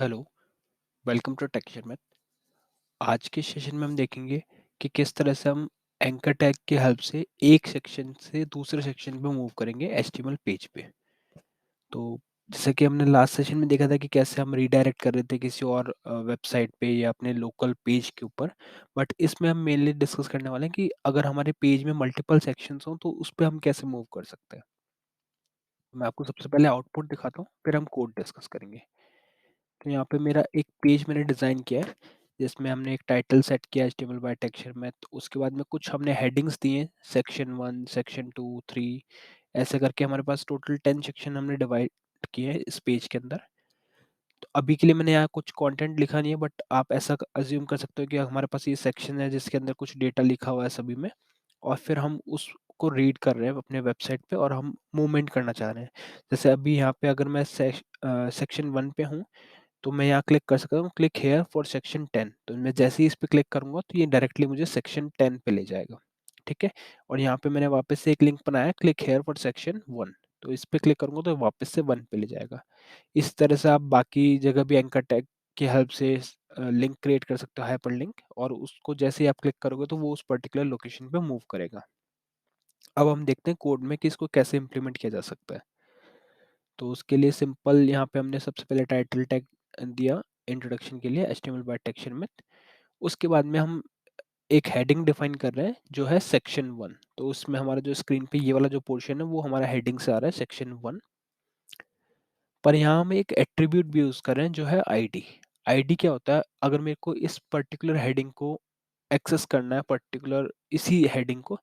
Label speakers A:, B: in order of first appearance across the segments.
A: Hello, welcome to texture math. आज के session में हम देखेंगे कि किस तरह से हम एंकर टैग की हेल्प से एक सेक्शन से दूसरे सेक्शन पे मूव करेंगे एचटीएमएल पेज पे। तो जैसे कि हमने लास्ट सेशन में देखा था कि कैसे हम रीडायरेक्ट कर रहे थे किसी और वेबसाइट पे या अपने लोकल पेज के ऊपर। बट इसमें हम मेनली डिस्कस करने वाले हैं कि अगर हमारे पेज में मल्टीपल सेक्शंस हों तो उस पे हम कैसे मूव कर सकते हैं। मैं आपको सबसे पहले आउटपुट दिखाता हूँ, फिर हम कोड डिस्कस करेंगे। तो यहाँ पे मेरा एक पेज मैंने डिज़ाइन किया है जिसमें हमने एक टाइटल सेट किया एचटीएमएल बाय टेक्सचर में। तो उसके बाद में कुछ हमने हेडिंग्स दिए, सेक्शन 1 सेक्शन 2 3, ऐसे करके हमारे पास टोटल 10 सेक्शन हमने डिवाइड किए हैं इस पेज के अंदर। तो अभी के लिए मैंने यहाँ कुछ कंटेंट लिखा नहीं है, बट आप ऐसा अज्यूम कर सकते हो कि हमारे पास ये सेक्शन है जिसके अंदर कुछ डेटा लिखा हुआ है सभी में, और फिर हम उसको रीड कर रहे हैं अपने वेबसाइट पे और हम मूवमेंट करना चाह रहे हैं। जैसे अभी यहाँ पे अगर मैं सेक्शन 1 पे हूँ तो मैं यहाँ क्लिक कर सकता हूँ, क्लिक हेयर फॉर सेक्शन 10। तो मैं जैसे ही इस पे क्लिक करूंगा तो ये डायरेक्टली मुझे सेक्शन 10 पे ले जाएगा। ठीक है। और यहाँ पे मैंने वापस से एक लिंक बनाया, क्लिक हेयर फॉर सेक्शन 1। तो इस पे क्लिक करूंगा तो वापस से 1 पे ले जाएगा। इस तरह से आप बाकी जगह भी एंकर टैग की हेल्प से लिंक क्रिएट कर सकते हो, हाइपर लिंक, और उसको जैसे ही आप क्लिक करोगे तो वो उस पर्टिकुलर लोकेशन पे मूव करेगा। अब हम देखते हैं कोड में कि इसको कैसे इम्प्लीमेंट किया जा सकता है। तो उसके लिए सिंपल यहाँ पे हमने सबसे पहले टाइटल टैग दिया इंट्रोडक्शन के लिए एचटीएमएल बाय टेक्सचर में। उसके बाद में हम एक हेडिंग डिफाइन कर रहे हैं जो है सेक्शन 1। तो उसमें हमारा जो स्क्रीन पे ये वाला जो पोर्शन है वो हमारा हेडिंग से आ रहा है सेक्शन 1। पर यहाँ हम एक एट्रीब्यूट भी यूज कर रहे हैं जो है आईडी। आईडी क्या होता है, अगर मेरे को इस पर्टिकुलर हेडिंग को एक्सेस करना है, पर्टिकुलर इसी हेडिंग को,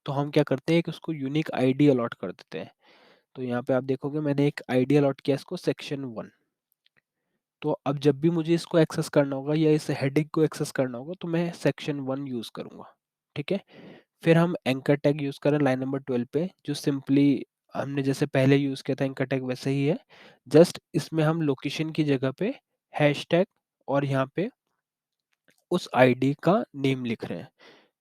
A: तो हम क्या करते हैं कि उसको यूनिक आईडी अलॉट कर देते हैं। तो यहाँ पे आप देखोगे मैंने एक आईडी अलॉट किया इसको सेक्शन 1। तो अब जब भी मुझे इसको एक्सेस करना होगा या इस हेडिंग को एक्सेस करना होगा तो मैं सेक्शन 1 यूज करूंगा। ठीक है। फिर हम एंकर टैग यूज करें लाइन नंबर 12 पे, जो सिंपली हमने जैसे पहले यूज किया था एंकर टैग वैसे ही है। जस्ट इसमें हम लोकेशन की जगह पे हैश टैग और यहाँ पे उस आईडी का नेम लिख रहे हैं।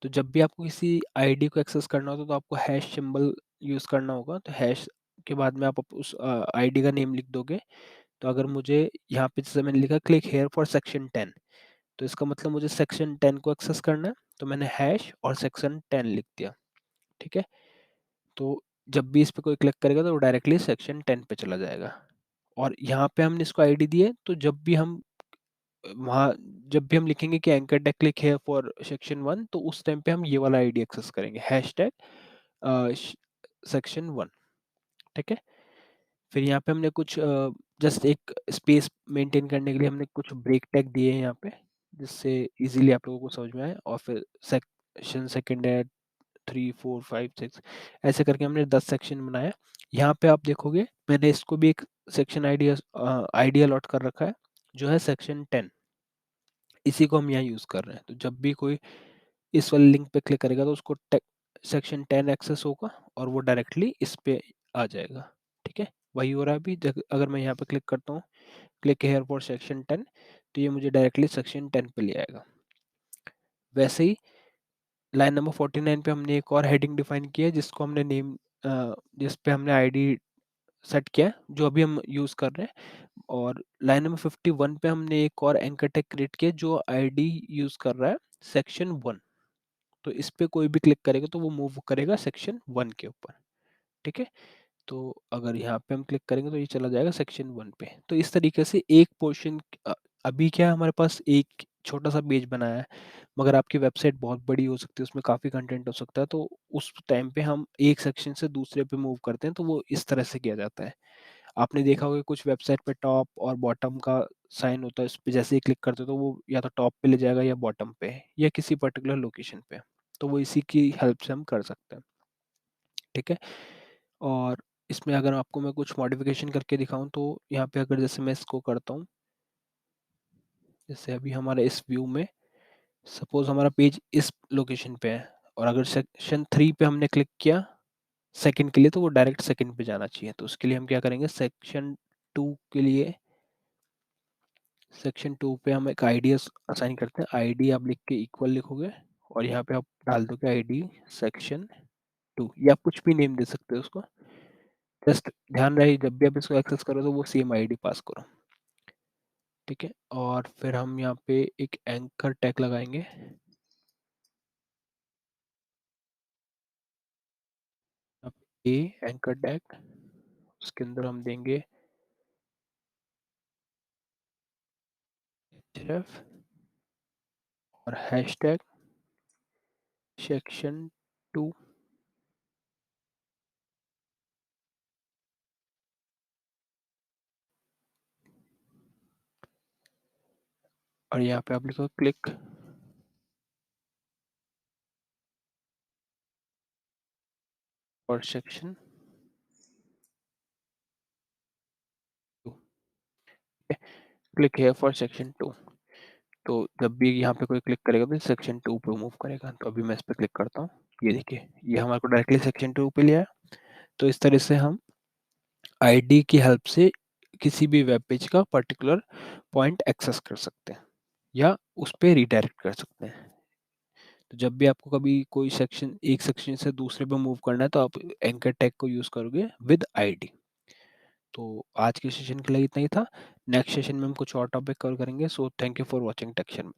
A: तो जब भी आपको किसी आईडी को एक्सेस करना होता है तो आपको हैश सिंबल यूज करना होगा। तो हैश के बाद में आप उस आईडी का नेम लिख दोगे। तो अगर मुझे यहाँ पे जैसे मैंने लिखा क्लिक हेयर फॉर सेक्शन 10, तो इसका मतलब मुझे सेक्शन 10 को एक्सेस करना है। तो मैंने हैश और सेक्शन 10 लिख दिया। ठीक है। तो जब भी इस पे कोई क्लिक करेगा तो वो डायरेक्टली सेक्शन 10 पे चला जाएगा। और यहाँ पे हमने इसको आईडी दी है, तो जब भी हम वहाँ जब भी हम लिखेंगे कि anchor tag click here for section 1, तो उस टाइम पे हम ये वाला आईडी एक्सेस करेंगे, हैश टैग सेक्शन 1। ठीक है। फिर यहाँ पे हमने कुछ जस्ट एक स्पेस मेंटेन करने के लिए हमने कुछ ब्रेक टैग दिए हैं यहाँ पे, जिससे इजीली आप लोगों को समझ में आए। और फिर सेक्शन सेकंड है 3 4 5 6, ऐसे करके हमने 10 सेक्शन बनाया। यहाँ पे आप देखोगे मैंने इसको भी एक सेक्शन आईडी अलॉट कर रखा है जो है सेक्शन 10। इसी को हम यहाँ यूज कर रहे हैं। तो जब भी कोई इस वाले लिंक पे क्लिक करेगा तो उसको सेक्शन 10 एक्सेस होगा और वो डायरेक्टली इस पे आ जाएगा। ठीक है। वही हो रहा है अभी। अगर मैं यहाँ पे क्लिक करता हूँ क्लिक हेयर फॉर सेक्शन 10, तो ये मुझे डायरेक्टली सेक्शन 10 पे ले आएगा। वैसे ही लाइन नंबर 49 पे हमने एक और हेडिंग डिफाइन किया है जिसको हमने नेम जिस पे हमने आईडी सेट किया है जो अभी हम यूज कर रहे हैं। और लाइन नंबर 51 पे हमने एक और एंकर टैग क्रिएट किया जो आईडी यूज कर रहा है सेक्शन 1। तो इस पे कोई भी क्लिक करेगा तो वो मूव करेगा सेक्शन 1 के ऊपर। ठीक है। तो अगर यहाँ पे हम क्लिक करेंगे तो ये चला जाएगा सेक्शन 1 पे। तो इस तरीके से एक पोर्शन, अभी क्या है हमारे पास एक छोटा सा पेज बनाया है, मगर आपकी वेबसाइट बहुत बड़ी हो सकती है, उसमें काफ़ी कंटेंट हो सकता है। तो उस टाइम पे हम एक सेक्शन से दूसरे पे मूव करते हैं, तो वो इस तरह से किया जाता है। आपने देखा होगा कुछ वेबसाइट पे टॉप और बॉटम का साइन होता है, उस पे जैसे ही क्लिक करते हो तो वो या तो टॉप पे ले जाएगा या बॉटम पे या किसी पर्टिकुलर लोकेशन पे। तो वो इसी की हेल्प से हम कर सकते हैं। ठीक है। और इसमें अगर आपको मैं कुछ मॉडिफिकेशन करके दिखाऊं तो यहाँ पे अगर जैसे मैं इसको करता हूँ, जैसे अभी हमारे इस व्यू में सपोज हमारा पेज इस लोकेशन पे है, और अगर सेक्शन 3 पे हमने क्लिक किया सेकंड के लिए तो वो डायरेक्ट सेकंड पे जाना चाहिए। तो उसके लिए हम क्या करेंगे, सेक्शन 2 के लिए सेक्शन 2 पे हम एक आईडी असाइन करते हैं। आईडी आप लिख के इक्वल लिखोगे और यहाँ पे आप डाल दोगे आईडी सेक्शन 2, या आप कुछ भी नेम दे सकते हो उसको। जस्ट ध्यान रहे जब भी आप इसको एक्सेस करो तो वो सेम आईडी पास करो। ठीक है, और फिर हम यहाँ पे एक एंकर टैग लगाएंगे। ए एंकर टैग, उसके अंदर हम देंगे href और हैशटैग section 2। और यहाँ पे आप लिखो क्लिक फॉर सेक्शन 2, क्लिक है फॉर सेक्शन 2। तो जब भी यहाँ पे कोई क्लिक करेगा तो सेक्शन 2 पे मूव करेगा। तो अभी मैं इस पे क्लिक करता हूँ, ये देखिए ये हमारे को डायरेक्टली सेक्शन 2 पे लिया है। तो इस तरह से हम आईडी की हेल्प से किसी भी वेब पेज का पर्टिकुलर पॉइंट एक्सेस कर सकते हैं या उस पे रिडायरेक्ट कर सकते हैं। तो जब भी आपको कभी कोई सेक्शन, एक सेक्शन से दूसरे पे मूव करना है, तो आप एंकर टैग को यूज करोगे विद आईडी। तो आज के सेशन के लिए इतना ही था। नेक्स्ट सेशन में हम कुछ और टॉपिक कवर करेंगे। So thank you for watching टेक्शन।